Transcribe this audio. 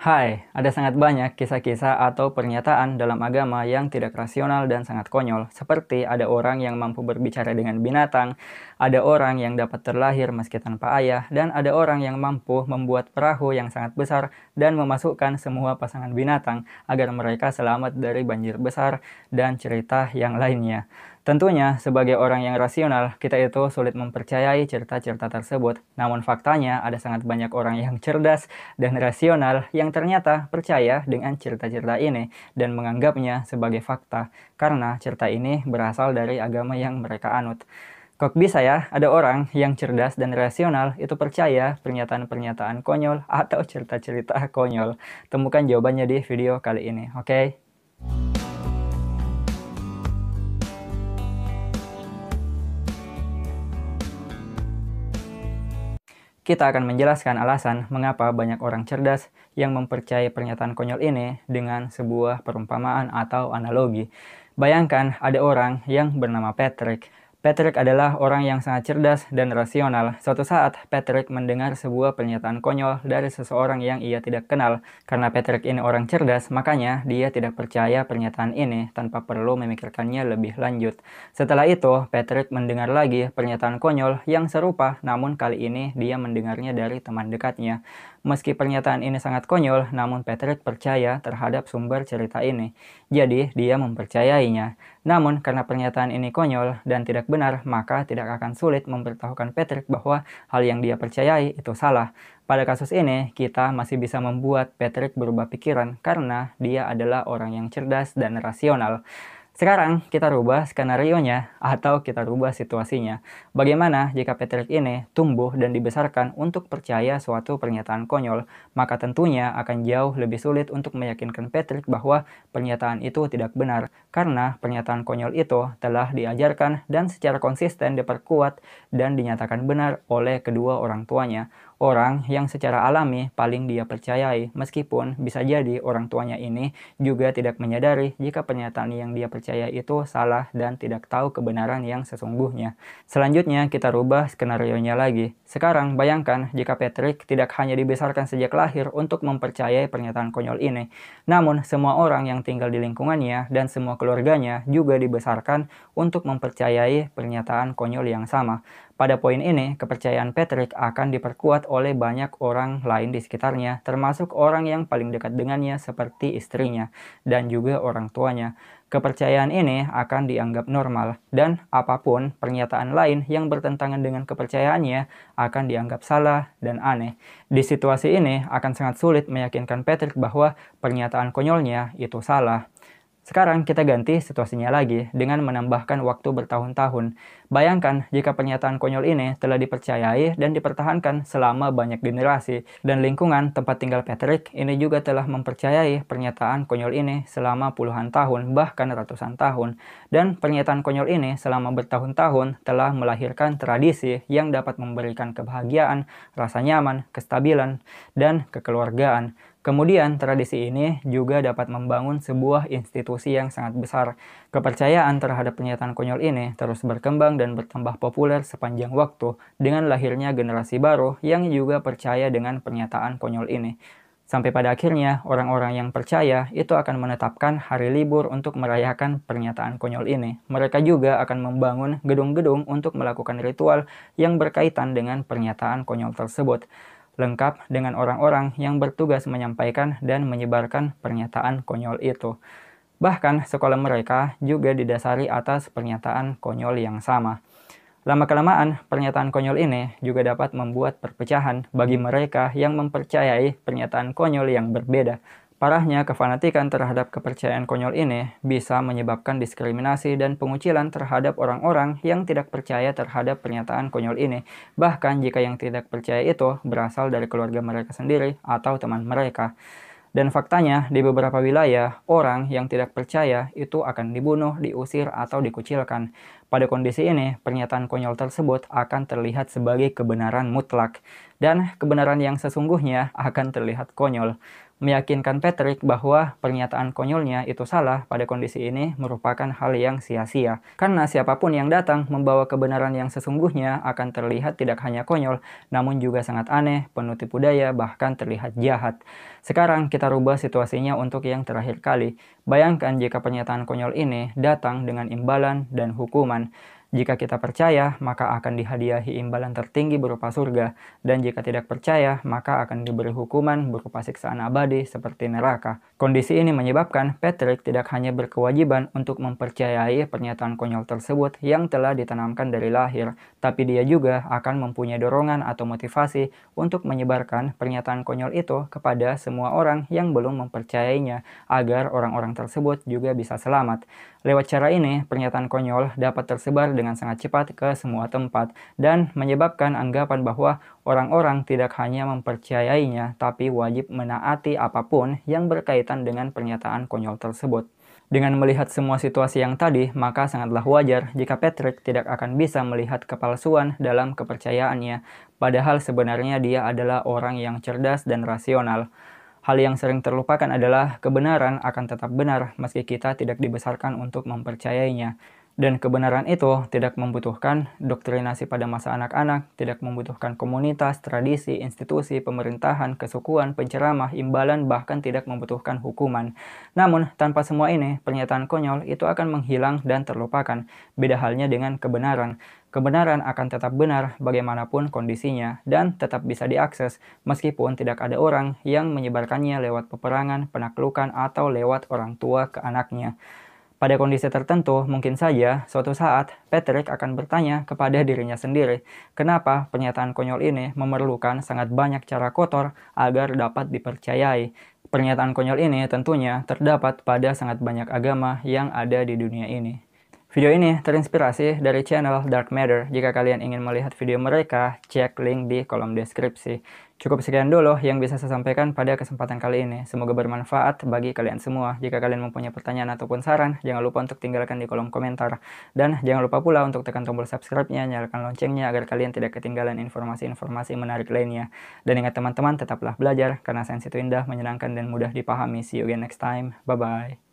Hai, ada sangat banyak kisah-kisah atau pernyataan dalam agama yang tidak rasional dan sangat konyol, seperti ada orang yang mampu berbicara dengan binatang, ada orang yang dapat terlahir meski tanpa ayah, dan ada orang yang mampu membuat perahu yang sangat besar dan memasukkan semua pasangan binatang agar mereka selamat dari banjir besar dan cerita yang lainnya. Tentunya, sebagai orang yang rasional, kita itu sulit mempercayai cerita-cerita tersebut. Namun faktanya, ada sangat banyak orang yang cerdas dan rasional yang ternyata percaya dengan cerita-cerita ini dan menganggapnya sebagai fakta, karena cerita ini berasal dari agama yang mereka anut. Kok bisa ya ada orang yang cerdas dan rasional itu percaya pernyataan-pernyataan konyol atau cerita-cerita konyol? Temukan jawabannya di video kali ini, oke? Kita akan menjelaskan alasan mengapa banyak orang cerdas yang mempercayai pernyataan konyol ini dengan sebuah perumpamaan atau analogi. Bayangkan ada orang yang bernama Patrick. Patrick adalah orang yang sangat cerdas dan rasional. Suatu saat, Patrick mendengar sebuah pernyataan konyol dari seseorang yang ia tidak kenal. Karena Patrick ini orang cerdas, makanya dia tidak percaya pernyataan ini tanpa perlu memikirkannya lebih lanjut. Setelah itu, Patrick mendengar lagi pernyataan konyol yang serupa, namun kali ini dia mendengarnya dari teman dekatnya. Meski pernyataan ini sangat konyol, namun Patrick percaya terhadap sumber cerita ini. Jadi, dia mempercayainya. Namun, karena pernyataan ini konyol dan tidak benar, maka tidak akan sulit memberitahukan Patrick bahwa hal yang dia percayai itu salah. Pada kasus ini, kita masih bisa membuat Patrick berubah pikiran karena dia adalah orang yang cerdas dan rasional. Sekarang kita rubah skenario-nya atau kita rubah situasinya. Bagaimana jika Patrick ini tumbuh dan dibesarkan untuk percaya suatu pernyataan konyol? Maka tentunya akan jauh lebih sulit untuk meyakinkan Patrick bahwa pernyataan itu tidak benar. Karena pernyataan konyol itu telah diajarkan dan secara konsisten diperkuat dan dinyatakan benar oleh kedua orang tuanya. Orang yang secara alami paling dia percayai, meskipun bisa jadi orang tuanya ini juga tidak menyadari jika pernyataan yang dia percaya itu salah dan tidak tahu kebenaran yang sesungguhnya. Selanjutnya kita rubah skenario-nya lagi. Sekarang bayangkan jika Patrick tidak hanya dibesarkan sejak lahir untuk mempercayai pernyataan konyol ini, namun semua orang yang tinggal di lingkungannya dan semua keluarganya juga dibesarkan untuk mempercayai pernyataan konyol yang sama. Pada poin ini, kepercayaan Patrick akan diperkuat oleh banyak orang lain di sekitarnya, termasuk orang yang paling dekat dengannya seperti istrinya dan juga orang tuanya. Kepercayaan ini akan dianggap normal, dan apapun pernyataan lain yang bertentangan dengan kepercayaannya akan dianggap salah dan aneh. Di situasi ini akan sangat sulit meyakinkan Patrick bahwa pernyataan konyolnya itu salah. Sekarang kita ganti situasinya lagi dengan menambahkan waktu bertahun-tahun. Bayangkan jika pernyataan konyol ini telah dipercayai dan dipertahankan selama banyak generasi, dan lingkungan tempat tinggal Patrick ini juga telah mempercayai pernyataan konyol ini selama puluhan tahun, bahkan ratusan tahun. Dan pernyataan konyol ini selama bertahun-tahun telah melahirkan tradisi yang dapat memberikan kebahagiaan, rasa nyaman, kestabilan, dan kekeluargaan. Kemudian, tradisi ini juga dapat membangun sebuah institusi yang sangat besar. Kepercayaan terhadap pernyataan konyol ini terus berkembang dan bertambah populer sepanjang waktu dengan lahirnya generasi baru yang juga percaya dengan pernyataan konyol ini. Sampai pada akhirnya, orang-orang yang percaya itu akan menetapkan hari libur untuk merayakan pernyataan konyol ini. Mereka juga akan membangun gedung-gedung untuk melakukan ritual yang berkaitan dengan pernyataan konyol tersebut, lengkap dengan orang-orang yang bertugas menyampaikan dan menyebarkan pernyataan konyol itu. Bahkan sekolah mereka juga didasari atas pernyataan konyol yang sama. Lama-kelamaan, pernyataan konyol ini juga dapat membuat perpecahan bagi mereka yang mempercayai pernyataan konyol yang berbeda. Parahnya, kefanatikan terhadap kepercayaan konyol ini bisa menyebabkan diskriminasi dan pengucilan terhadap orang-orang yang tidak percaya terhadap pernyataan konyol ini. Bahkan jika yang tidak percaya itu berasal dari keluarga mereka sendiri atau teman mereka. Dan faktanya, di beberapa wilayah, orang yang tidak percaya itu akan dibunuh, diusir, atau dikucilkan. Pada kondisi ini, pernyataan konyol tersebut akan terlihat sebagai kebenaran mutlak, dan kebenaran yang sesungguhnya akan terlihat konyol. Meyakinkan Patrick bahwa pernyataan konyolnya itu salah pada kondisi ini merupakan hal yang sia-sia. Karena siapapun yang datang membawa kebenaran yang sesungguhnya akan terlihat tidak hanya konyol, namun juga sangat aneh, penuh tipu daya, bahkan terlihat jahat. Sekarang kita rubah situasinya untuk yang terakhir kali. Bayangkan jika pernyataan konyol ini datang dengan imbalan dan hukuman. Jika kita percaya, maka akan dihadiahi imbalan tertinggi berupa surga, dan jika tidak percaya, maka akan diberi hukuman berupa siksaan abadi seperti neraka. Kondisi ini menyebabkan Patrick tidak hanya berkewajiban untuk mempercayai pernyataan konyol tersebut yang telah ditanamkan dari lahir, tapi dia juga akan mempunyai dorongan atau motivasi untuk menyebarkan pernyataan konyol itu kepada semua orang yang belum mempercayainya, agar orang-orang tersebut juga bisa selamat. Lewat cara ini, pernyataan konyol dapat tersebar dengan sangat cepat ke semua tempat dan menyebabkan anggapan bahwa orang-orang tidak hanya mempercayainya, tapi wajib menaati apapun yang berkaitan dengan pernyataan konyol tersebut. Dengan melihat semua situasi yang tadi, maka sangatlah wajar jika Patrick tidak akan bisa melihat kepalsuan dalam kepercayaannya, padahal sebenarnya dia adalah orang yang cerdas dan rasional. Hal yang sering terlupakan adalah kebenaran akan tetap benar meski kita tidak dibesarkan untuk mempercayainya. Dan kebenaran itu tidak membutuhkan doktrinasi pada masa anak-anak, tidak membutuhkan komunitas, tradisi, institusi, pemerintahan, kesukuan, penceramah, imbalan, bahkan tidak membutuhkan hukuman. Namun, tanpa semua ini, pernyataan konyol itu akan menghilang dan terlupakan. Beda halnya dengan kebenaran. Kebenaran akan tetap benar bagaimanapun kondisinya dan tetap bisa diakses meskipun tidak ada orang yang menyebarkannya lewat peperangan, penaklukan, atau lewat orang tua ke anaknya. Pada kondisi tertentu, mungkin saja suatu saat Patrick akan bertanya kepada dirinya sendiri, kenapa pernyataan konyol ini memerlukan sangat banyak cara kotor agar dapat dipercayai. Pernyataan konyol ini tentunya terdapat pada sangat banyak agama yang ada di dunia ini. Video ini terinspirasi dari channel Dark Matter. Jika kalian ingin melihat video mereka, cek link di kolom deskripsi. Cukup sekian dulu yang bisa saya sampaikan pada kesempatan kali ini. Semoga bermanfaat bagi kalian semua. Jika kalian mempunyai pertanyaan ataupun saran, jangan lupa untuk tinggalkan di kolom komentar. Dan jangan lupa pula untuk tekan tombol subscribe-nya, nyalakan loncengnya agar kalian tidak ketinggalan informasi-informasi menarik lainnya. Dan ingat teman-teman, tetaplah belajar karena sains itu indah, menyenangkan, dan mudah dipahami. See you again next time. Bye-bye.